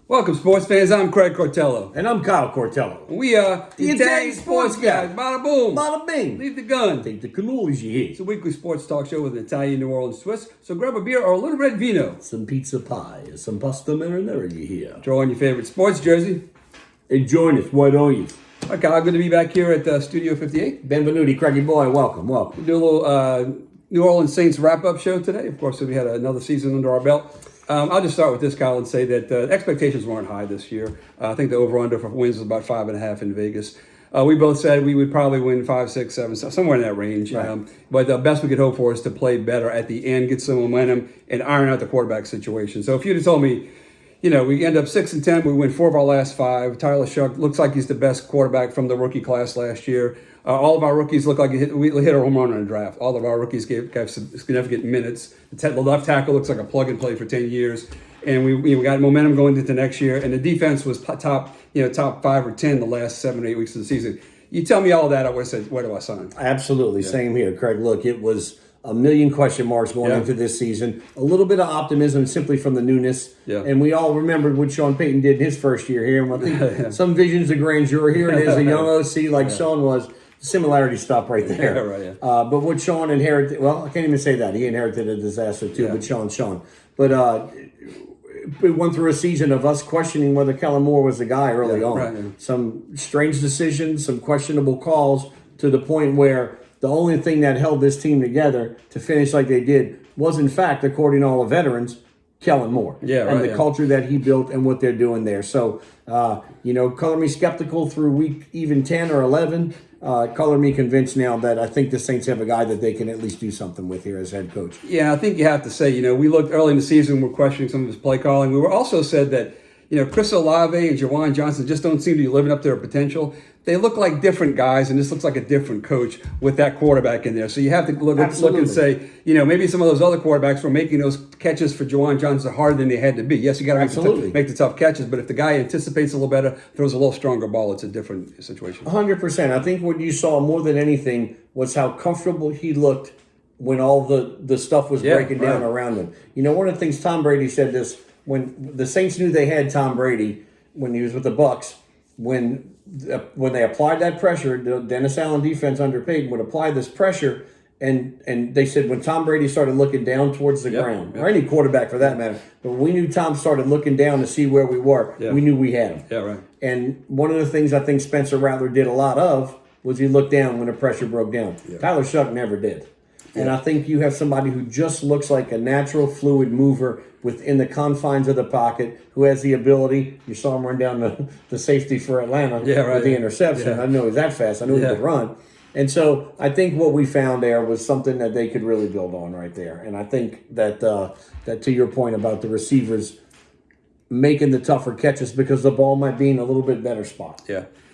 Welcome, sports fans. I'm Craig Cortello. And I'm Kyle Cortello. We are the Italian sports guys. Bada-Boom. Bada-Bing. Leave the gun. Take the cannolis you hear. It's a weekly sports talk show with an Italian New Orleans twist. So grab a beer or a little red vino. Some pizza pie, some pasta marinara you hear. Throw on your favorite sports jersey. And join us, why don't you? All right, Kyle, good to be back here at Studio 58. Benvenuti, Craigie boy. Welcome. We'll do a little New Orleans Saints wrap-up show today. Of course, we had another season under our belt. I'll just start with this, Kyle, and say that expectations weren't high this year. I think the over-under for wins was about 5.5 in Vegas. We both said we would probably win 5, 6, 7, somewhere in that range. Right. But the best we could hope for is to play better at the end, get some momentum, and iron out the quarterback situation. So if you'd have told me, we end up 6-10, we win 4 of our last 5. Tyler Shuck looks like he's the best quarterback from the rookie class last year. All of our rookies look like we hit a home run in a draft. All of our rookies gave significant minutes. The left tackle looks like a plug and play for 10 years. And we got momentum going into next year. And the defense was top 5 or 10 the last 7 or 8 weeks of the season. You tell me all that, I would have said, where do I sign? Absolutely. Yeah. Same here, Craig. Look, it was a million question marks going into this season. A little bit of optimism simply from the newness. Yeah. And we all remembered what Sean Payton did in his first year here. And I think some visions of grandeur. Here it is, a young OC like Sean was. Similarity stop right there. Yeah, right, yeah. But what Sean inherited, well, I can't even say that. He inherited a disaster too, but Sean. But we went through a season of us questioning whether Kellen Moore was the guy early on. Right, yeah. Some strange decisions, some questionable calls, to the point where the only thing that held this team together to finish like they did was, in fact, according to all the veterans, Kellen Moore. And the culture that he built and what they're doing there. So, color me skeptical through week even 10 or 11. Color me convinced now that I think the Saints have a guy that they can at least do something with here as head coach. Yeah, I think you have to say, we looked early in the season, we're questioning some of his play calling. We were also said that, Chris Olave and Jawan Johnson just don't seem to be living up to their potential. They look like different guys, and this looks like a different coach with that quarterback in there. So you have to look and say, maybe some of those other quarterbacks were making those catches for Jawan Johnson harder than they had to be. Yes, you got to make the tough catches, but if the guy anticipates a little better, throws a little stronger ball, it's a different situation. 100%. I think what you saw more than anything was how comfortable he looked when all the stuff was breaking down around him. One of the things Tom Brady said this, when the Saints knew they had Tom Brady when he was with the Bucs, when they applied that pressure, the Dennis Allen defense under Payton would apply this pressure, and they said when Tom Brady started looking down towards the ground, or any quarterback for that matter, but when we knew Tom started looking down to see where we were, we knew we had him. Yeah, right. And one of the things I think Spencer Rattler did a lot of was he looked down when the pressure broke down. Yeah. Tyler Shuck never did. And I think you have somebody who just looks like a natural fluid mover within the confines of the pocket, who has the ability. You saw him run down the safety for Atlanta with the interception. I know he was that fast. I knew he could run. And so I think what we found there was something that they could really build on right there. And I think that that to your point about the receivers making the tougher catches because the ball might be in a little bit better spot.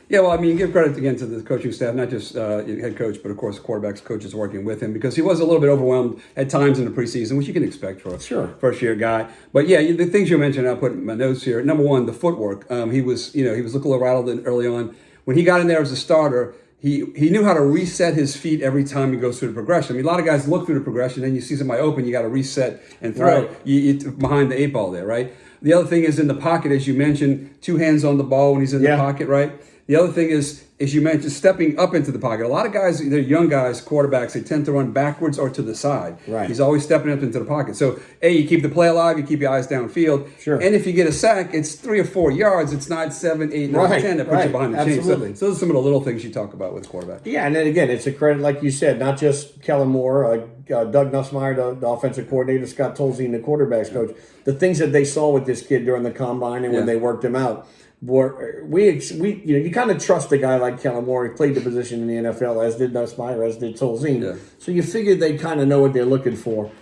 Yeah, well, give credit again to the coaching staff, not just head coach, but of course the quarterback's coaches working with him, because he was a little bit overwhelmed at times in the preseason, which you can expect for a first-year guy. But yeah, the things you mentioned, I'll put in my notes here. Number one, the footwork. He was looking a little rattled early on. When he got in there as a starter, he knew how to reset his feet every time he goes through the progression. A lot of guys look through the progression, then you see somebody open, you got to reset and throw you behind the 8 ball there, right? The other thing is in the pocket, as you mentioned, 2 hands on the ball when he's in the pocket, right? The other thing is, as you mentioned, stepping up into the pocket. A lot of guys, they're young guys, quarterbacks, they tend to run backwards or to the side. Right. He's always stepping up into the pocket. So, you keep the play alive, you keep your eyes downfield. Sure. And if you get a sack, it's 3 or 4 yards. It's not 7, 8, 9, 10 that puts you behind the chain. So those are some of the little things you talk about with quarterback. Yeah, and then again, it's a credit, like you said, not just Kellen Moore, Doug Nussmeier, the offensive coordinator, Scott Tolzien, the quarterback's coach. The things that they saw with this kid during the combine and when they worked him out. You kind of trust a guy like Kellen Moore. He played the position in the NFL, as did Nussmeier, as did Tolzien. Yeah. So you figured they kind of know what they're looking for.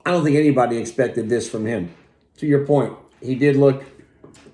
I don't think anybody expected this from him. To your point, he did look,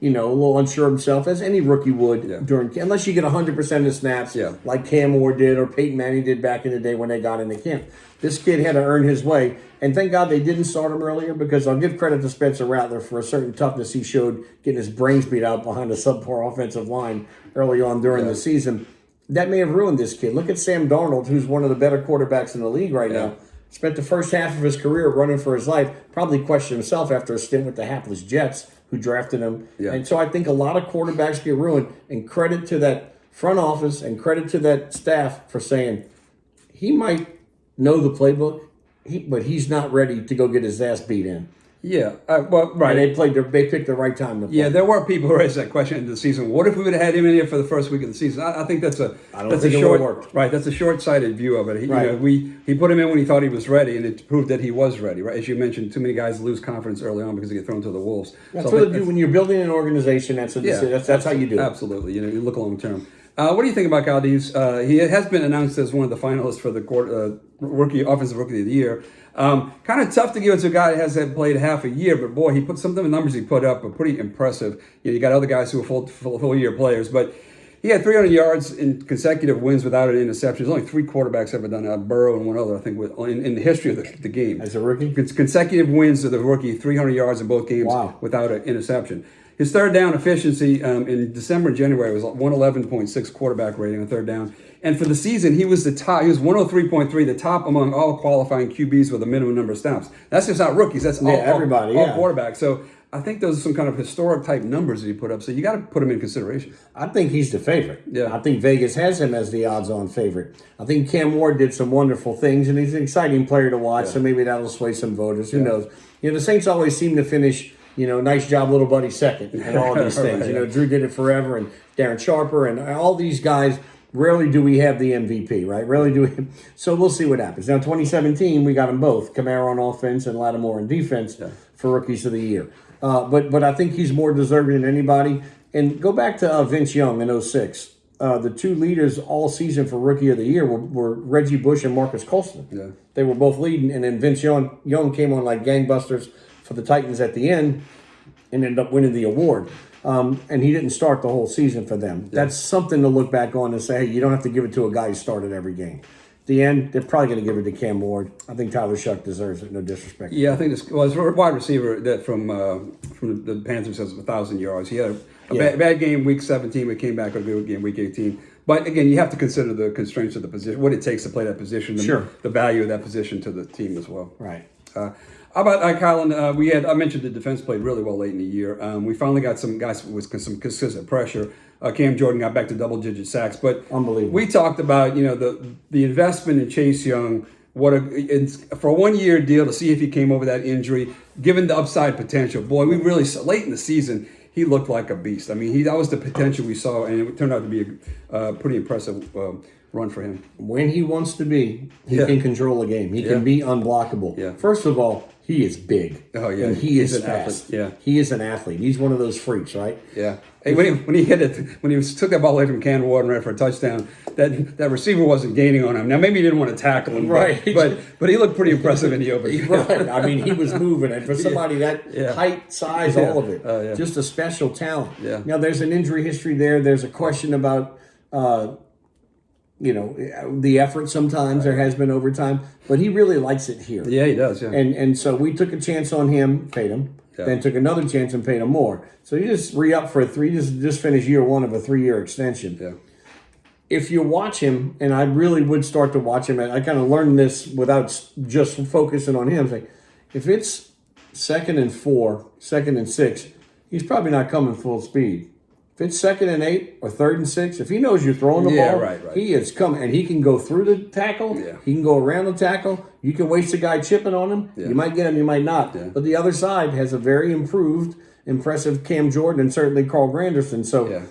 a little unsure of himself, as any rookie would unless you get 100% of the snaps, like Cam Moore did or Peyton Manning did back in the day when they got into camp. This kid had to earn his way, and thank God they didn't start him earlier, because I'll give credit to Spencer Rattler for a certain toughness he showed getting his brains beat out behind a subpar offensive line early on during the season. That may have ruined this kid. Look at Sam Darnold, who's one of the better quarterbacks in the league right now. Spent the first half of his career running for his life. Probably questioned himself after a stint with the hapless Jets who drafted him. Yeah. And so I think a lot of quarterbacks get ruined. And credit to that front office and credit to that staff for saying he might know the playbook, but he's not ready to go get his ass beat in. Yeah, well, right. And they picked the right time to play. Yeah, there were people who raised that question into the season. What if we would have had him in here for the first week of the season? I think that's a short, right? That's a short-sighted view of it. He put him in when he thought he was ready, and it proved that he was ready. Right, as you mentioned, too many guys lose confidence early on because they get thrown to the wolves. That's what you do when you're building an organization. That's how you do it. Absolutely, you look long term. What do you think about Galdiz? He has been announced as one of the finalists for the offensive rookie of the year. Kind of tough to give it to a guy that hasn't played half a year, but boy, some of the numbers he put up are pretty impressive. You got other guys who are full year players, but he had 300 yards in consecutive wins without an interception. There's only 3 quarterbacks ever done that, Burrow and one other, I think, in the history of the game. As a rookie? Consecutive wins of the rookie, 300 yards in both games without an interception. His third down efficiency in December and January was 111.6 quarterback rating on third down. And for the season, he was the top. He was 103.3, the top among all qualifying QBs with a minimum number of stops. That's just not rookies. That's all quarterbacks. So I think those are some kind of historic type numbers that he put up. So you got to put him in consideration. I think he's the favorite. Yeah. I think Vegas has him as the odds-on favorite. I think Cam Ward did some wonderful things, and he's an exciting player to watch. So maybe that'll sway some voters. Who knows? The Saints always seem to finish. Nice job, little buddy, second, and all these things. Drew did it forever, and Darren Sharper, and all these guys. Rarely do we have the MVP, right? Rarely do we. So we'll see what happens. Now, 2017, we got them both, Kamara on offense and Lattimore on defense for rookies of the year. But I think he's more deserving than anybody. And go back to Vince Young in 2006. The 2 leaders all season for rookie of the year were Reggie Bush and Marcus Colston. Yeah. They were both leading, and then Vince Young came on like gangbusters for the Titans at the end and ended up winning the award. And he didn't start the whole season for them. Yeah. That's something to look back on and say, hey, you don't have to give it to a guy who started every game. At the end, they're probably going to give it to Cam Ward. I think Tyler Shuck deserves it, no disrespect. Yeah, I think it's a wide receiver that from the Panthers has 1,000 yards. He had a bad game week 17, but came back a good game week 18. But again, you have to consider the constraints of the position, what it takes to play that position, the value of that position to the team as well. Right. How about Colin? I mentioned the defense played really well late in the year. We finally got some guys with some consistent pressure. Cam Jordan got back to double-digit sacks, but unbelievable. We talked about the investment in Chase Young. For a 1-year deal to see if he came over that injury, given the upside potential. Boy, we really saw late in the season. He looked like a beast. I mean, that was the potential we saw, and it turned out to be a pretty impressive run for him. When he wants to be, he can control a game. He can be unblockable. Yeah. First of all, he is big. Oh, yeah. And he is fast. Athlete. Yeah. He is an athlete. He's one of those freaks, right? Yeah. Hey, when he hit it, when he took that ball away from Cam Ward and ran for a touchdown, that receiver wasn't gaining on him. Now, maybe he didn't want to tackle him, right? But he looked pretty impressive in the open. Right. I mean, he was moving, and for somebody that height, size, all of it, just a special talent. Yeah. Now, there's an injury history there. There's a question about, the effort sometimes there has been over time, but he really likes it here. Yeah, he does. Yeah. And so we took a chance on him, paid him. Then took another chance and paid him more. So you just re-up for just finish year 1 of a 3-year extension. Yeah. If you watch him, and I really would start to watch him, I kind of learned this without just focusing on him. Like, if it's 2nd and 4, 2nd and 6, he's probably not coming full speed. If it's 2nd and 8 or 3rd and 6, if he knows you're throwing the ball, right. he is coming, and he can go through the tackle. Yeah. He can go around the tackle. You can waste a guy chipping on him. Yeah. You might get him, you might not. Yeah. But the other side has a very impressive Cam Jordan, and certainly Carl Granderson. So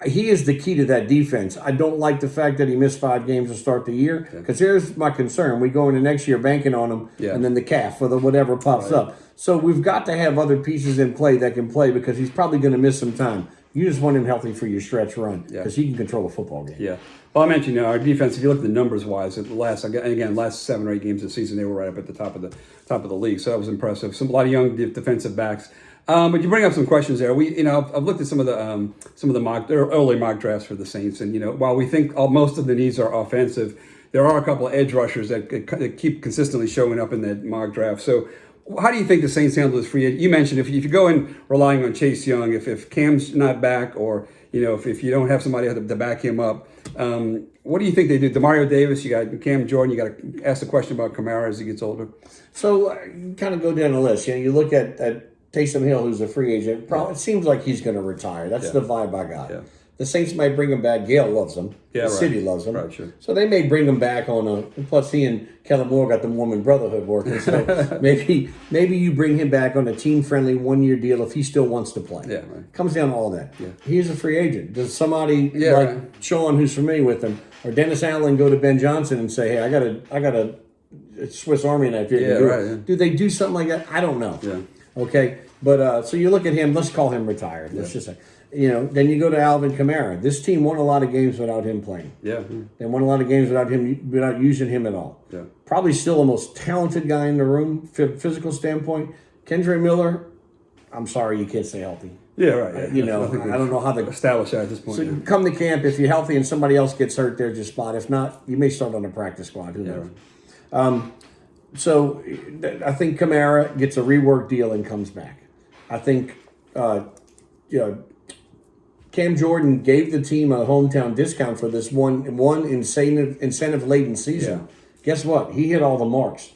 he is the key to that defense. I don't like the fact that he missed 5 games to start the year, because here's my concern. We go into next year banking on him, and then the calf or the whatever pops up. So we've got to have other pieces in play that can play, because he's probably going to miss some time. You just want him healthy for your stretch run, because he can control a football game. Yeah. Well, I mentioned our defense. If you look at the numbers wise, last 7 or 8 games of the season, they were right up at the top of the league. So that was impressive. A lot of young defensive backs. But you bring up some questions there. I've looked at some of the early mock drafts for the Saints, and while we think most of the needs are offensive, there are a couple of edge rushers that keep consistently showing up in that mock draft. So, how do you think the Saints handle this free agent? You mentioned if you go in relying on Chase Young, if Cam's not back, or if you don't have somebody to back him up, what do you think they do? Demario Davis, you got Cam Jordan. You got to ask the question about Kamara as he gets older. So kind of go down the list. You look at Taysom Hill, who's a free agent, it seems like he's going to retire. That's the vibe I got. Yeah. The Saints might bring him back. Gail loves him. The city loves him. Right, sure. So they may bring him back on a. Plus, he and Kellen Moore got the Mormon Brotherhood working. So maybe you bring him back on a team-friendly 1-year deal if he still wants to play. Yeah, right. Comes down to all that. Yeah. He's a free agent. Does somebody like Sean, who's familiar with him, or Dennis Allen go to Ben Johnson and say, "Hey, I got a Swiss Army knife here to do it." Yeah. Do they do something like that? I don't know. Yeah. Okay, but so you look at him. Let's call him retired. Let's just say. Then you go to Alvin Kamara. This team won a lot of games without him playing. Yeah. They won a lot of games without using him at all. Yeah. Probably still the most talented guy in the room, physical standpoint. Kendra Miller, I'm sorry you can't stay healthy. Yeah, right. Yeah. I don't know how to establish that at this point. So come to camp. If you're healthy and somebody else gets hurt, there's your spot. If not, you may start on the practice squad. Who knows? So I think Kamara gets a rework deal and comes back. I think Cam Jordan gave the team a hometown discount for this one incentive-laden season. Yeah. Guess what? He hit all the marks.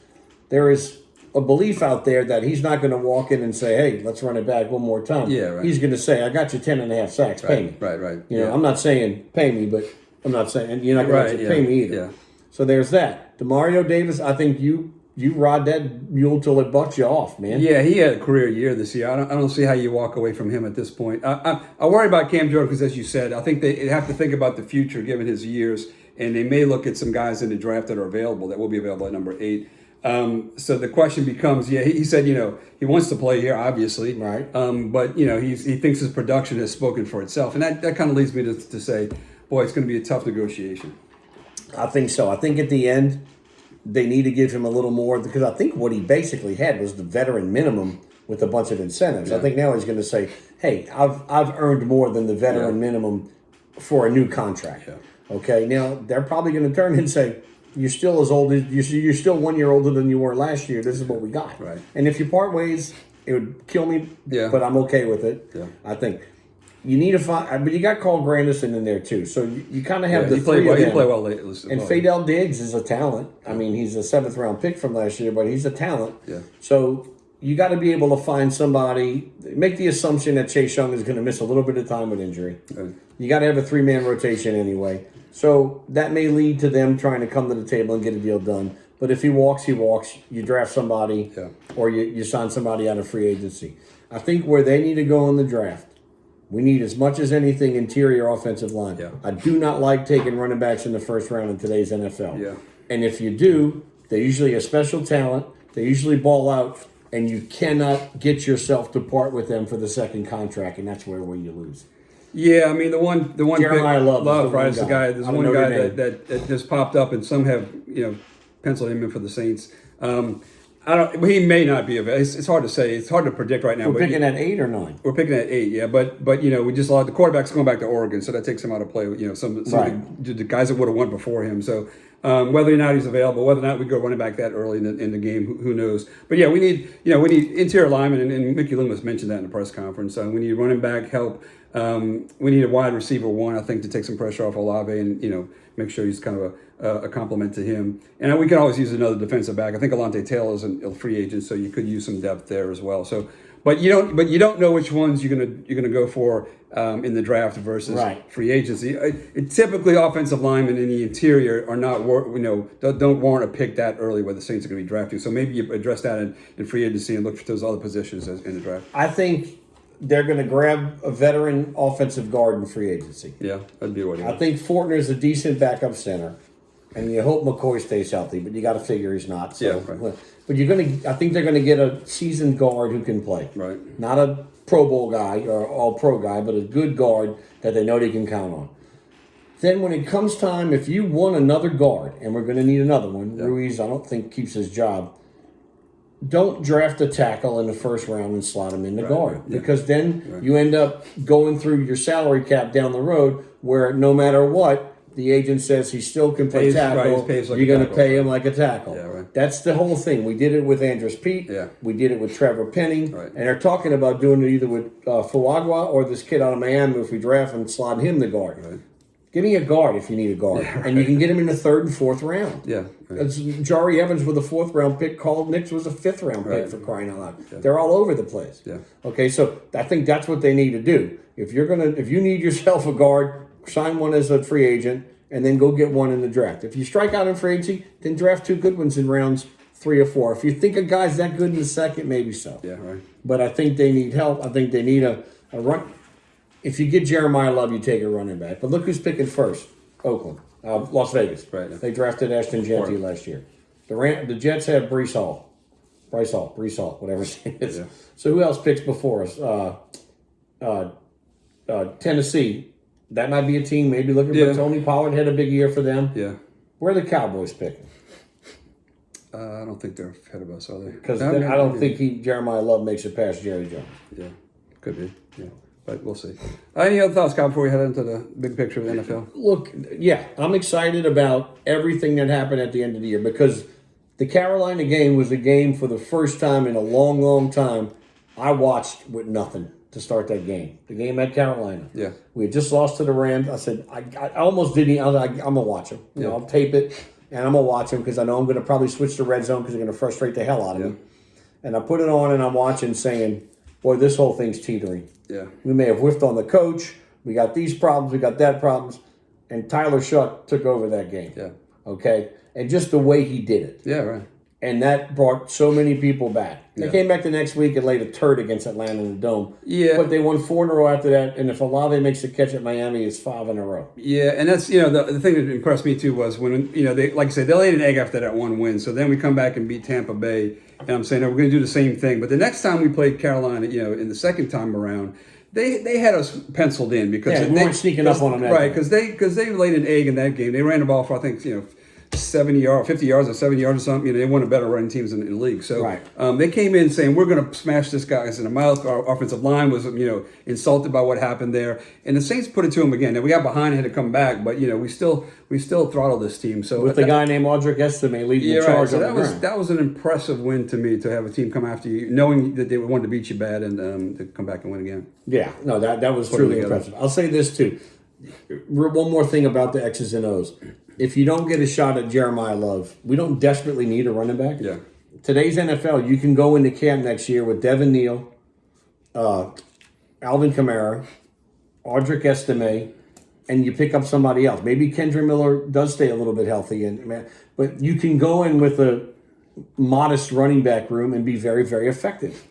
There is a belief out there that he's not going to walk in and say, "Hey, let's run it back one more time." Yeah, right. He's going to say, "I got you 10.5 sacks. Pay me." Right. I'm not saying pay me, but I'm not saying you're not going to pay me either. Yeah. So there's that. DeMario Davis, I think you ride that mule till it bucks you off, man. Yeah, he had a career year this year. I don't see how you walk away from him at this point. I worry about Cam Jordan because, as you said, I think they have to think about the future given his years, and they may look at some guys in the draft that are available, that will be available at number 8. So the question becomes, he said, he wants to play here, obviously. Right. But, he thinks his production has spoken for itself. And that kind of leads me to say, boy, it's going to be a tough negotiation. I think so. I think at the end, they need to give him a little more because I think what he basically had was the veteran minimum with a bunch of incentives. Yeah. I think now he's going to say, "Hey, I've earned more than the veteran minimum for a new contract." Yeah. Okay. Now they're probably going to turn and say, "You're still as old as you're still 1 year older than you were last year. This is what we got." Right. And if you part ways, it would kill me. Yeah. But I'm okay with it. Yeah. I think. You need to find, but you got Carl Granderson in there too, so you kind of have the three of them. He played well lately. And Fadel Diggs is a talent. I mean, he's a 7th round pick from last year, but he's a talent. Yeah. So you got to be able to find somebody. Make the assumption that Chase Young is going to miss a little bit of time with injury. Right. You got to have a 3-man rotation anyway. So that may lead to them trying to come to the table and get a deal done. But if he walks, he walks. You draft somebody, or you sign somebody out of free agency. I think where they need to go in the draft. We need, as much as anything, interior offensive line. Yeah. I do not like taking running backs in the first round in today's NFL. Yeah. And if you do, they're usually a special talent. They usually ball out, and you cannot get yourself to part with them for the second contract, and that's where you lose. Yeah, I mean the one Jeremiah Love, right? Is the guy. There's one guy that just popped up, and some have penciled him in for the Saints. He may not be available. It's hard to say. It's hard to predict right now. We're picking at 8 or 9. We're picking at 8, yeah. But we just lost the quarterback's going back to Oregon, so that takes him out of play. Some of the guys that would have won before him. So whether or not he's available, whether or not we go running back that early in the game, who knows? But yeah, we need interior linemen, and Mickey Loomis mentioned that in the press conference. We need running back help. We need a wide receiver 1, I think, to take some pressure off Olave and make sure he's kind of a compliment to him. And we can always use another defensive back. I think Alontae Taylor is a free agent, so you could use some depth there as well. So, but you don't know which ones you're gonna go for in the draft versus free agency. Typically, offensive linemen in the interior are not don't warrant a pick that early where the Saints are going to be drafting. So maybe you address that in free agency and look for those other positions in the draft. I think they're going to grab a veteran offensive guard in free agency. Yeah, that'd be what. I think Fortner is a decent backup center, and you hope McCoy stays healthy, but you got to figure he's not. So. Yeah, right. But I think they're going to get a seasoned guard who can play. Right. Not a Pro Bowl guy or All-Pro guy, but a good guard that they know they can count on. Then when it comes time, if you want another guard, and we're going to need another one, Ruiz, I don't think keeps his job. Don't draft a tackle in the first round and slot him in the guard, because then you end up going through your salary cap down the road where no matter what, the agent says he still can play tackle. You're going to pay him like a tackle. Yeah, right. That's the whole thing. We did it with Andres Pete. Yeah. We did it with Trevor Penning. Right. And they're talking about doing it either with Fuagua or this kid out of Miami if we draft him and slot him the guard. Right. Give me a guard if you need a guard. Yeah, right. And you can get him in the 3rd and 4th round. Yeah. Right. Jari Evans was a 4th round pick. Carl Nix was a 5th round pick, for crying out loud. Yeah. They're all over the place. Yeah. Okay, so I think that's what they need to do. If you need yourself a guard, sign one as a free agent, and then go get one in the draft. If you strike out in free agency, then draft 2 good ones in rounds 3 or 4. If you think a guy's that good in the 2nd, maybe so. Yeah, right. But I think they need help. I think they need a run. If you get Jeremiah Love, you take a running back. But look who's picking first. Oakland. Las Vegas. Right. They drafted Ashton Jeanty last year. The Jets have Brees Hall, whatever his name is. Yeah. So who else picks before us? Tennessee. That might be a team. Maybe look at Tony Pollard had a big year for them. Yeah. Where are the Cowboys picking? I don't think they're ahead of us, are they? Because I don't think Jeremiah Love makes it past Jerry Jones. Yeah, could be. Yeah, but we'll see. Any other thoughts, Kyle, before we head into the big picture of the NFL? Look, yeah, I'm excited about everything that happened at the end of the year because the Carolina game was a game for the first time in a long, long time I watched with nothing to start that game. The game at Carolina. Yeah. We had just lost to the Rams. I said, I almost didn't. I was like, I'm going to watch them. You know, I'll tape it, and I'm going to watch them because I know I'm going to probably switch to red zone because they're going to frustrate the hell out of me. And I put it on, and I'm watching saying, boy, this whole thing's teetering. Yeah. We may have whiffed on the coach. We got these problems. We got that problems. And Tyler Shuck took over that game. Yeah. Okay? And just the way he did it. Yeah, right. And that brought so many people back. They came back the next week and laid a turd against Atlanta in the Dome. Yeah. But they won 4 in a row after that. And if Olave makes a catch at Miami, it's 5 in a row. Yeah, and that's, the thing that impressed me too was when, they, like I said, they laid an egg after that one win. So then we come back and beat Tampa Bay. And I'm saying, no, we're going to do the same thing. But the next time we played Carolina, in the second time around, they had us penciled in because we weren't sneaking up on them. Right, because they laid an egg in that game. They ran the ball for, I think, 70 yards, 50 yards or 70 yards or something. They one of the better running teams in the league. So they came in saying, we're going to smash this guy's in the mouth. Our offensive line was, insulted by what happened there. And the Saints put it to them again. Now, we got behind and had to come back, but, we still throttled this team. So with the guy named Audric Estime leading the charge. So that was an impressive win to me, to have a team come after you, knowing that they wanted to beat you bad and to come back and win again. Yeah, no, that was truly impressive. I'll say this, too. One more thing about the X's and O's. If you don't get a shot at Jeremiah Love, we don't desperately need a running back. Yeah. Today's NFL, you can go into camp next year with Devin Neal, Alvin Kamara, Audric Estime, and you pick up somebody else. Maybe Kendra Miller does stay a little bit healthy, but you can go in with a modest running back room and be very, very effective.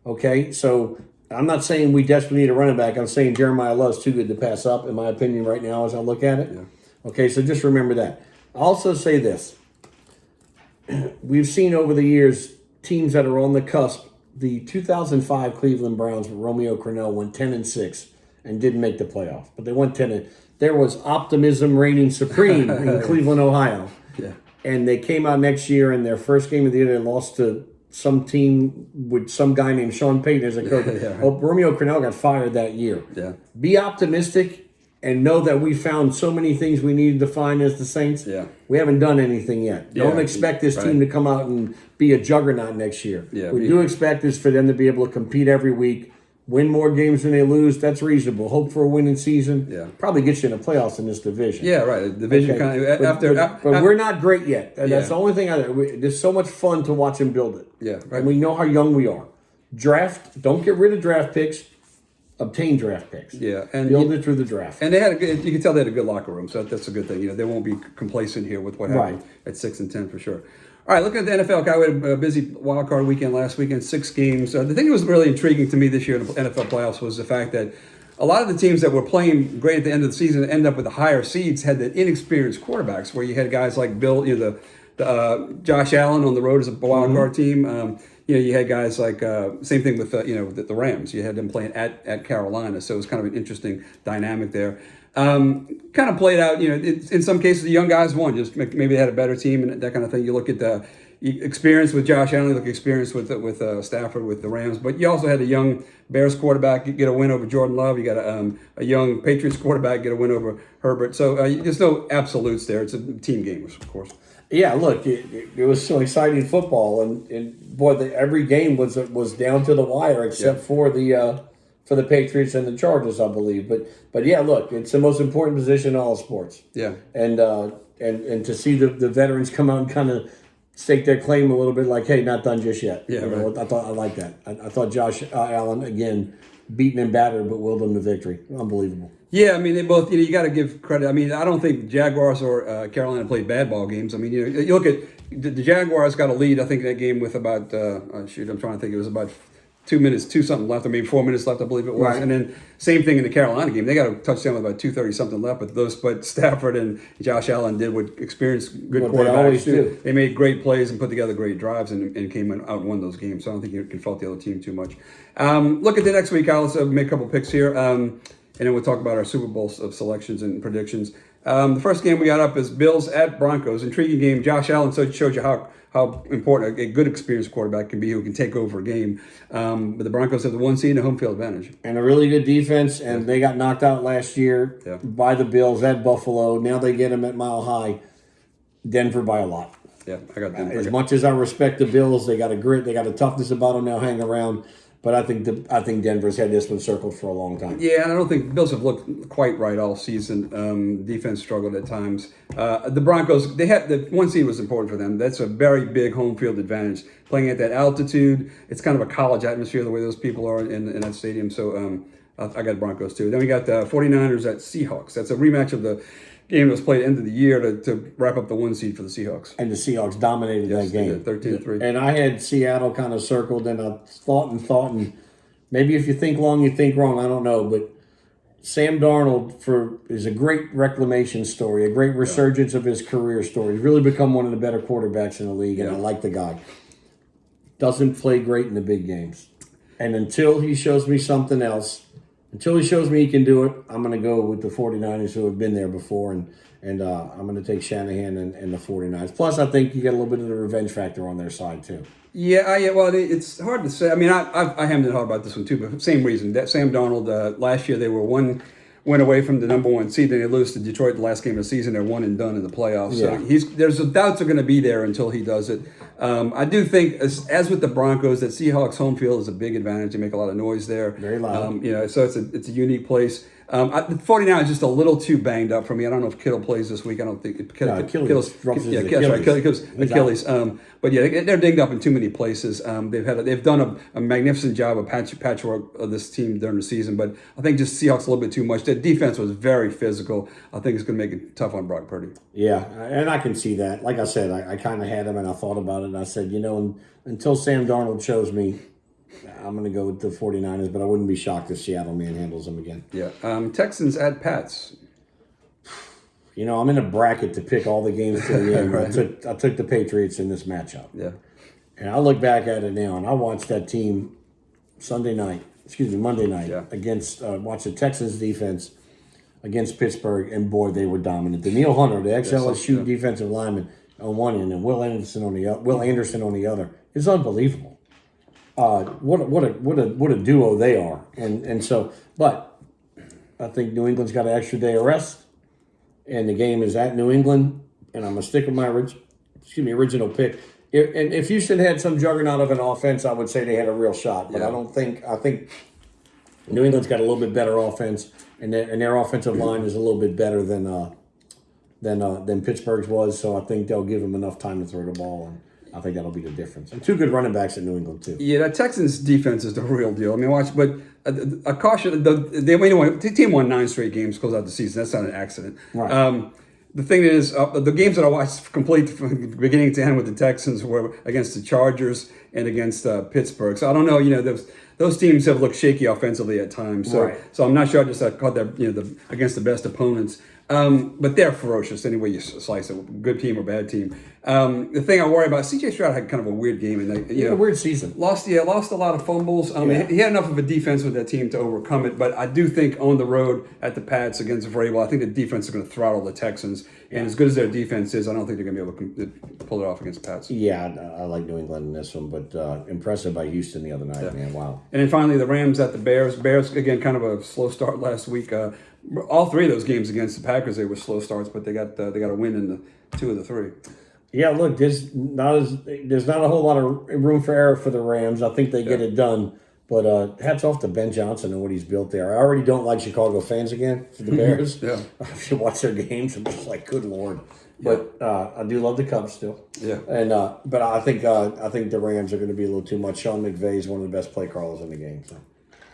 Okay? So I'm not saying we desperately need a running back. I'm saying Jeremiah Love's too good to pass up, in my opinion, right now as I look at it. Yeah. Okay, so just remember that. I'll also say this. We've seen over the years teams that are on the cusp. The 2005 Cleveland Browns with Romeo Crennel went 10-6 and didn't make the playoff. But they went 10. There was optimism reigning supreme in Cleveland, Ohio. Yeah. And they came out next year, and their first game of the year, they lost to some team with some guy named Sean Payton as a coach. Romeo Crennel got fired that year. Yeah. Be optimistic. And know that we found so many things we needed to find as the Saints. Yeah. We haven't done anything yet. Don't expect this team to come out and be a juggernaut next year. Yeah, we do expect is for them to be able to compete every week, win more games than they lose. That's reasonable. Hope for a winning season. Yeah. Probably gets you in the playoffs in this division. Yeah, right. Division kind of but we're not great yet. That's the only thing there's so much fun to watch them build it. Yeah. Right. And we know how young we are. Draft, don't get rid of draft picks. Obtain draft picks. Yeah, and build it through the draft. And they had you can tell they had a good locker room, so that's a good thing. They won't be complacent here with what happened at 6 and 10 for sure. All right, looking at the NFL, Kyle, we had a busy wild card weekend last weekend, 6 games. The thing that was really intriguing to me this year in the NFL playoffs was the fact that a lot of the teams that were playing great at the end of the season end up with the higher seeds had the inexperienced quarterbacks, where you had guys like Bill, Josh Allen on the road as a wild card team. You had guys like, same thing with, the Rams. You had them playing at Carolina. So it was kind of an interesting dynamic there. Kind of played out, in some cases, the young guys won. Just maybe they had a better team and that kind of thing. You look at the experience with Josh Allen, you look at experience with Stafford, with the Rams. But you also had a young Bears quarterback get a win over Jordan Love. You got a young Patriots quarterback get a win over Herbert. So there's no absolutes there. It's a team game, of course. Yeah, look, it was so exciting football, and boy, every game was down to the wire except for the for the Patriots and the Chargers, I believe. But yeah, look, it's the most important position in all sports. Yeah. And to see the veterans come out and kind of stake their claim a little bit, like, hey, not done just yet. Yeah, right. I like that. I thought Josh Allen, again, beaten and battered, but willed them to victory. Unbelievable. Yeah, I mean, they both, you got to give credit. I mean, I don't think Jaguars or Carolina played bad ball games. I mean, you look at the Jaguars got a lead, I think, that game with about, I'm trying to think, it was about 2 minutes, 2-something left, or maybe 4 minutes left, I believe it was. Right. And then same thing in the Carolina game. They got a touchdown with about 2:30-something left, but Stafford and Josh Allen did what experienced good quarterbacks they always do. They made great plays and put together great drives and came out and won those games. So I don't think you can fault the other team too much. Look at the next week, Alex. I'll make a couple picks here. And then we'll talk about our Super Bowl selections and predictions. The first game we got up is Bills at Broncos. Intriguing game. Josh Allen showed you how important a good experienced quarterback can be who can take over a game. But the Broncos have the 1 seed and a home field advantage. And a really good defense, and they got knocked out last year by the Bills at Buffalo. Now they get them at Mile High. Denver by a lot. Yeah, I got Denver. As much as I respect the Bills, they got a grit, they got a toughness about them now hang around. But I think Denver's had this one circled for a long time. Yeah, and I don't think the Bills have looked quite right all season. Defense struggled at times. The Broncos, they had the 1 seed was important for them. That's a very big home field advantage. Playing at that altitude, it's kind of a college atmosphere the way those people are in that stadium. So I got Broncos too. Then we got the 49ers at Seahawks. That's a rematch of the game that was played at the end of the year to wrap up the 1 seed for the Seahawks. And the Seahawks dominated that game. 13-3. And I had Seattle kind of circled, and I thought, and maybe if you think long, you think wrong. I don't know. But Sam Darnold is a great reclamation story, a great resurgence of his career story. He's really become one of the better quarterbacks in the league, and I like the guy. Doesn't play great in the big games. And until he shows me something else, until he shows me he can do it, I'm going to go with the 49ers who have been there before, and I'm going to take Shanahan and the 49ers. Plus, I think you get a little bit of the revenge factor on their side, too. Yeah, well, it's hard to say. I mean, I hemmed and hawed about this one, too, but same reason. That Sam Darnold, last year they were one win away from the number 1 seed, then they lose to Detroit the last game of the season. They're one and done in the playoffs. Yeah. So there's doubts are going to be there until he does it. I do think, as with the Broncos, that Seahawks home field is a big advantage. They make a lot of noise there. Very loud. So it's a unique place. The 49 is just a little too banged up for me. I don't know if Kittle plays this week. I don't think Achilles. Achilles. But yeah, they're dinged up in too many places. They've done a magnificent job of patchwork of this team during the season, but I think just Seahawks a little bit too much. Their defense was very physical. I think it's going to make it tough on Brock Purdy. Yeah, and I can see that. Like I said, I kind of had him, and I thought about it, and I said, until Sam Darnold shows me, I'm going to go with the 49ers, but I wouldn't be shocked if Seattle manhandles them again. Yeah. Texans at Pats. I'm in a bracket to pick all the games to the end. Right. I took the Patriots in this matchup. Yeah. And I look back at it now, and I watched that team Monday night against watch the Texans defense against Pittsburgh, and boy, they were dominant. Daniil Hunter, the ex-LSU defensive lineman on one end, and Will Anderson on the other, is unbelievable. What a duo they are, and so, but I think New England's got an extra day of rest, and the game is at New England, and I'm gonna stick with my original pick. And if Houston had some juggernaut of an offense, I would say they had a real shot. But I think New England's got a little bit better offense, and their offensive line is a little bit better than Pittsburgh's was. So I think they'll give them enough time to throw the ball, and I think that'll be the difference. And two good running backs at New England too. Yeah, that Texans defense is the real deal. I mean, but a caution. The team won 9 straight games, close out the season. That's not an accident. Right. The thing is, the games that I watched complete from beginning to end with the Texans were against the Chargers and against Pittsburgh. So I don't know. Those teams have looked shaky offensively at times. So so I'm not sure. I just caught that against the best opponents. But they're ferocious any way you slice it, good team or bad team. The thing I worry about, C.J. Stroud had kind of a weird game, and a weird season. Lost a lot of fumbles. He had enough of a defense with that team to overcome it. But I do think on the road at the Pats against Vrabel, I think the defense is going to throttle the Texans. And as good as their defense is, I don't think they're going to be able to pull it off against the Pats. Yeah, I like New England in this one, but impressive by Houston the other night, man. Wow. And then finally, the Rams at the Bears. Bears, again, kind of a slow start last week. All 3 of those games against the Packers, they were slow starts, but they got a win in the 2 of the 3. Yeah, look, there's not a whole lot of room for error for the Rams. I think they get it done, But hats off to Ben Johnson and what he's built there. I already don't like Chicago fans again for the Bears. Yeah. If you watch their games, I'm just like, good Lord. But I do love the Cubs still. Yeah. And but I think the Rams are going to be a little too much. Sean McVay is one of the best play callers in the game. So.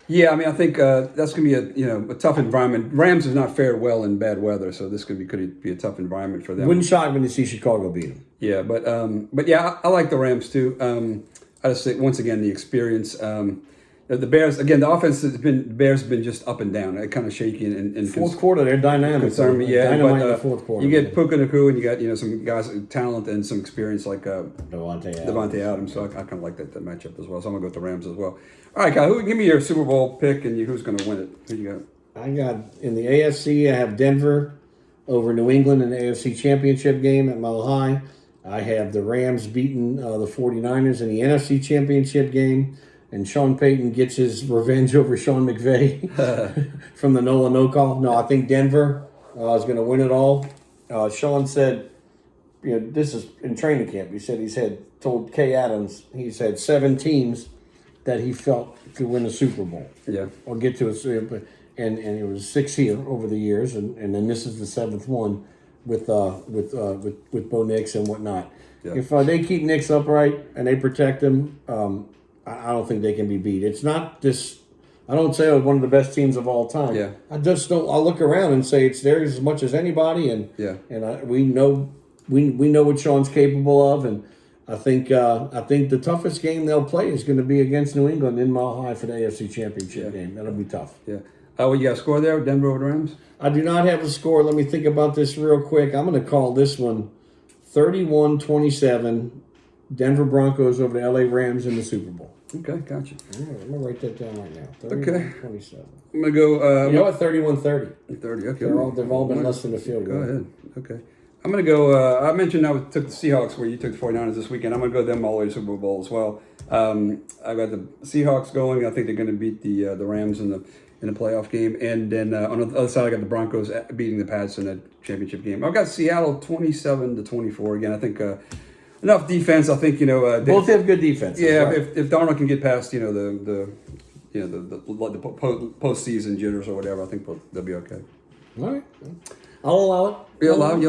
Yeah, I mean, I think that's going to be a tough environment. Rams have not fared well in bad weather, so this could be a tough environment for them. Wouldn't shock me to see Chicago beat them. Yeah, but yeah, I like the Rams too. I just think once again the experience. The Bears again. The offense has been the Bears have been just up and down, kind of shaky and fourth quarter. They're dynamic. Concern me, yeah. Dynamite But in the fourth quarter. you get Puka Nacua and you got some guys with talent and some experience like Devontae Adams. So I kind of like that matchup as well. So I'm gonna go with the Rams as well. All right, Kyle. Give me your Super Bowl pick and who's gonna win it? Who you got? I got in the AFC. I have Denver over New England in the AFC Championship game at Mile High. I have the Rams beating the 49ers in the NFC Championship game. And Sean Payton gets his revenge over Sean McVay from the NOLA no call. No, I think Denver is going to win it all. Sean said, this is in training camp. He said told Kay Adams, he said 7 teams that he felt could win the Super Bowl. Yeah. Or get to a and it was 6 here over the years, and then this is the 7th one with Bo Nix and whatnot. Yeah. If they keep Nix upright and they protect him, I don't think they can be beat. It's not this. I don't say it's one of the best teams of all time. Yeah. I just don't. I look around and say it's theirs as much as anybody, and we know what Sean's capable of, and I think the toughest game they'll play is going to be against New England in Mile High for the AFC Championship game. That'll be tough. Yeah. What you got a score there? Denver over the Rams? I do not have a score. Let me think about this real quick. I'm going to call this one 31-27. Denver Broncos over the LA Rams in the Super Bowl. Okay, gotcha. I'm going to write that down right now. 31-27. I'm going to go... you know what? 31-30. 30, okay. They've all been less than a field goal. Go ahead. Okay. I'm going to go... I mentioned I took the Seahawks where you took the 49ers this weekend. I'm going to go them all the way to Super Bowl as well. I got the Seahawks going. I think they're going to beat the Rams in the playoff game. And then on the other side, I got the Broncos beating the Pats in the championship game. I've got Seattle 27-24. Again, I think... enough defense, I think. Both have good defense. Yeah, right. if Darnold can get past the postseason jitters or whatever, I think they'll be okay. All right, I'll allow it. You allow it.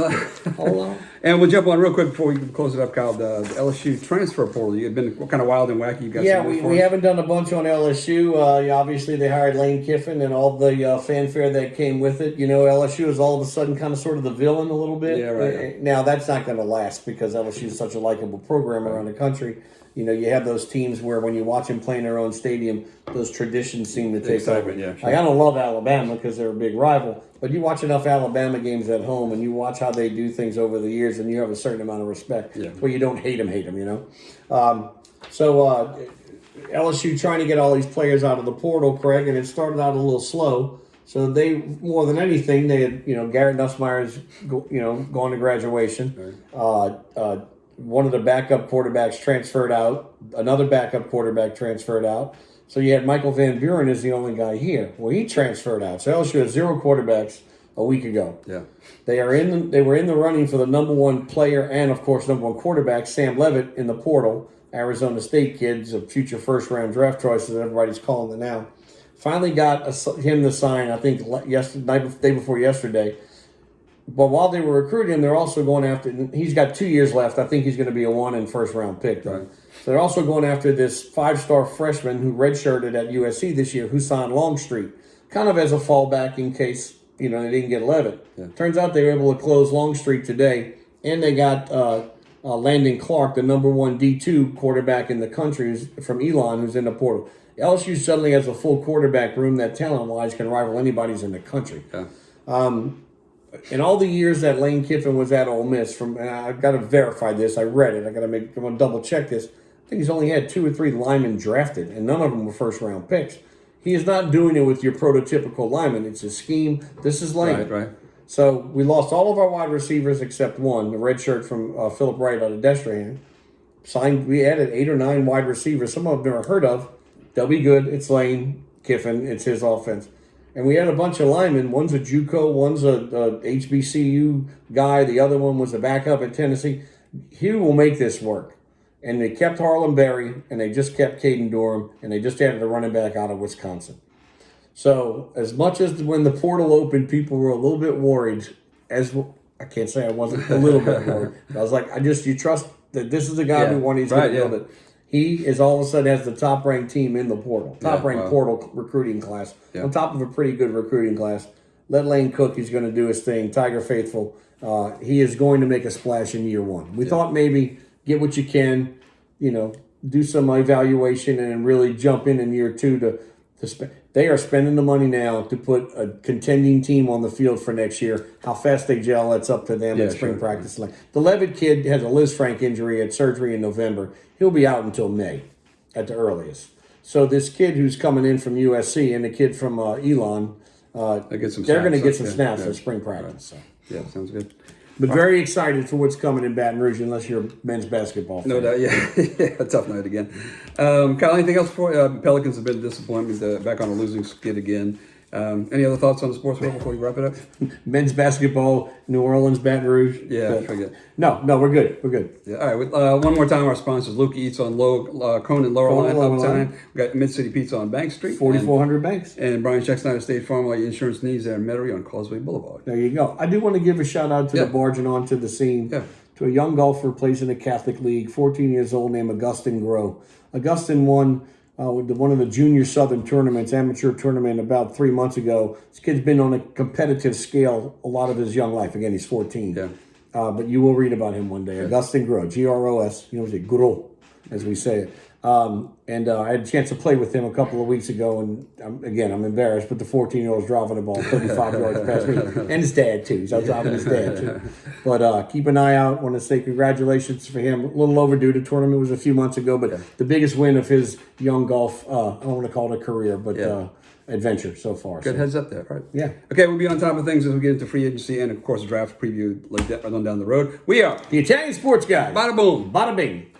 I'll allow it. And we'll jump on real quick before we close it up, Kyle. The LSU transfer portal. You've been kind of wild and wacky. You got we haven't done a bunch on LSU. Obviously, they hired Lane Kiffin and all the fanfare that came with it. LSU is all of a sudden kind of sort of the villain a little bit. Yeah, right. Now, that's not going to last because LSU is such a likable program around the country. You have those teams where when you watch them play in their own stadium, those traditions seem to take over. Yeah, sure. Like, I don't love Alabama because they're a big rival, but you watch enough Alabama games at home and you watch how they do things over the years and you have a certain amount of respect. Yeah. Where you don't hate them, So LSU trying to get all these players out of the portal, Craig, and it started out a little slow. So they, more than anything, they had, Garrett Nussmeier's, gone to graduation. Right. One of the backup quarterbacks transferred out. Another backup quarterback transferred out. So you had Michael Van Buren as the only guy here. Well, he transferred out. So LSU has 0 quarterbacks a week ago. Yeah. They were in the running for the number 1 player and, of course, number 1 quarterback, Sam Levitt, in the portal. Arizona State kids, a future first-round draft choice, as everybody's calling it now. Finally got him to sign, I think, day before yesterday. But while they were recruiting him, they're also going after. He's got 2 years left. I think he's going to be a 1 and first-round pick. Right? So they're also going after this 5-star freshman who redshirted at USC this year, Husan Longstreet, kind of as a fallback in case they didn't get Levitt. Yeah. Turns out they were able to close Longstreet today, and they got Landon Clark, the number 1 D2 quarterback in the country, who's from Elon, who's in the portal. LSU suddenly has a full quarterback room that talent-wise can rival anybody's in the country. Yeah. In all the years that Lane Kiffin was at Ole Miss, and I've got to verify this, I read it, I'm going to double check this. I think he's only had 2 or 3 linemen drafted, and none of them were first-round picks. He is not doing it with your prototypical lineman. It's a scheme. This is Lane. Right. So we lost all of our wide receivers except one, the red shirt from Philip Wright out of Destrehan. We added 8 or 9 wide receivers. Some of them never heard of. They'll be good. It's Lane Kiffin. It's his offense. And we had a bunch of linemen. One's a JUCO, one's a HBCU guy. The other one was a backup at Tennessee. He will make this work. and they kept Harlan Berry, and they just kept Caden Durham, and they just added a running back out of Wisconsin. So as much as when the portal opened, people were a little bit worried. I can't say I wasn't a little bit worried. I was like, you trust that this is the guy we want. He's going to build it. He is all of a sudden has the top-ranked team in the portal, top-ranked portal recruiting class, on top of a pretty good recruiting class. Let Lane Cook, he's going to do his thing. Tiger Faithful, he is going to make a splash in year one. We thought maybe get what you can, do some evaluation and really jump in year two to spend. They are spending the money now to put a contending team on the field for next year. How fast they gel, that's up to them in spring practice. The Levitt kid has a Liz Frank injury, had surgery in November. He'll be out until May at the earliest. So this kid who's coming in from USC and the kid from Elon, they're going to get some snaps in spring practice. Right. So. Yeah, sounds good. But very excited for what's coming in Baton Rouge, unless you're a men's basketball fan. No doubt, a tough night again. Kyle, anything else for Pelicans have been a disappointment, back on a losing skid again. Any other thoughts on the sports world before we wrap it up? Men's basketball, New Orleans, Baton Rouge. Yeah, forget. No, we're good. We're good. Yeah, all right. One more time, our sponsors: Luke Eats on Conan Lower Line Uptime. We got Mid City Pizza on Bank Street, 4400 Banks, and Brian Scheck State Farm. All your insurance needs there in Metairie on Causeway Boulevard. There you go. I do want to give a shout out to the barging onto the scene to a young golfer who plays in the Catholic League, 14 years old, named Augustin Groh. Augustin won one of the junior Southern tournaments, amateur tournament, about 3 months ago. This kid's been on a competitive scale a lot of his young life. Again, he's 14. Yeah. But you will read about him one day. Augustin Groh, Gros. Groh, as we say it. And I had a chance to play with him a couple of weeks ago, and I'm embarrassed, but the 14-year-old's driving the ball 35 yards past me, and his dad too. He's out driving his dad too. But keep an eye out. I want to say congratulations for him. A little overdue. The tournament was a few months ago, but the biggest win of his young golf, I don't want to call it a career, but adventure so far. Good heads up there, right? Yeah. Okay, we'll be on top of things as we get into free agency and, of course, draft preview down the road. We are the Italian Sports Guys. Bada-Boom. Bada-Bing.